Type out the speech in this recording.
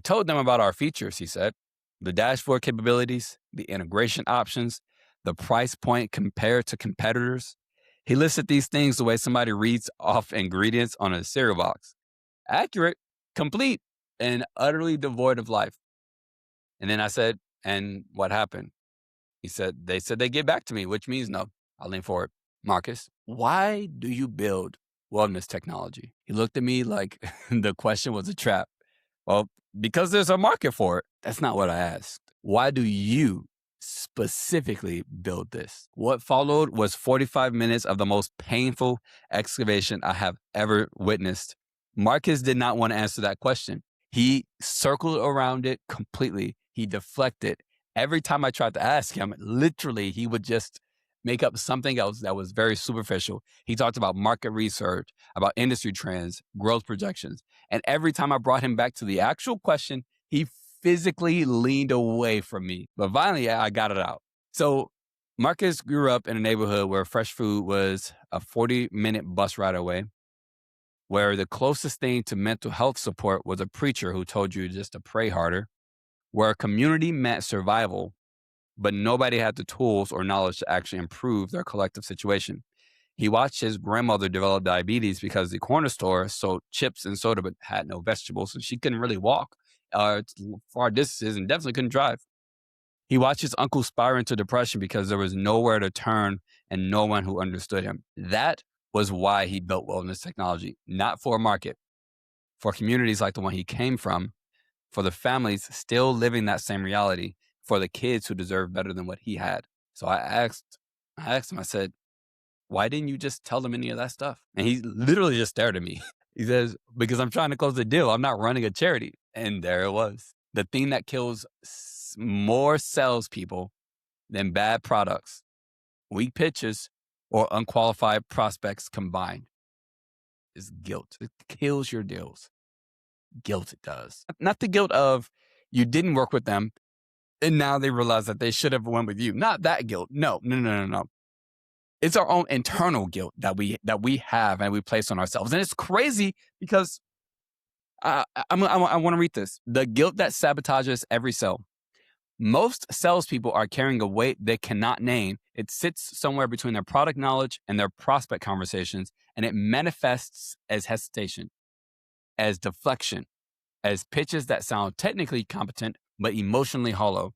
told them about our features, he said, the dashboard capabilities, the integration options, the price point compared to competitors. He listed these things the way somebody reads off ingredients on a cereal box: accurate, complete, and utterly devoid of life. And then I said, and what happened? He said, they said they get back to me, which means no. I leaned forward. Marcus, why do you build wellness technology? He looked at me like the question was a trap. Well, because there's a market for it. That's not what I asked. Why do you specifically build this? What followed was 45 minutes of the most painful excavation I have ever witnessed. Marcus did not want to answer that question. He circled around it completely. He deflected. Every time I tried to ask him, literally, he would just make up something else that was very superficial. He talked about market research, about industry trends, growth projections. And every time I brought him back to the actual question, he physically leaned away from me. But finally, I got it out. So Marcus grew up in a neighborhood where fresh food was a 40-minute bus ride away, where the closest thing to mental health support was a preacher who told you just to pray harder, where community meant survival, but nobody had the tools or knowledge to actually improve their collective situation. He watched his grandmother develop diabetes because the corner store sold chips and soda but had no vegetables, so she couldn't really walk far distances and definitely couldn't drive. He watched his uncle spiral into depression because there was nowhere to turn and no one who understood him. That was why he built wellness technology, not for a market, for communities like the one he came from, for the families still living that same reality, for the kids who deserve better than what he had. So I asked him, I said, why didn't you just tell them any of that stuff? And he literally just stared at me. He says, because I'm trying to close the deal. I'm not running a charity. And there it was. The thing that kills more salespeople than bad products, weak pitches, or unqualified prospects combined is guilt. It kills your deals. Guilt it does. Not the guilt of you didn't work with them and now they realize that they should have went with you. Not that guilt. No. It's our own internal guilt that we have and we place on ourselves. And it's crazy because I want to read this. The guilt that sabotages every sale. Most salespeople are carrying a weight they cannot name. It sits somewhere between their product knowledge and their prospect conversations, and it manifests as hesitation, as deflection, as pitches that sound technically competent but emotionally hollow.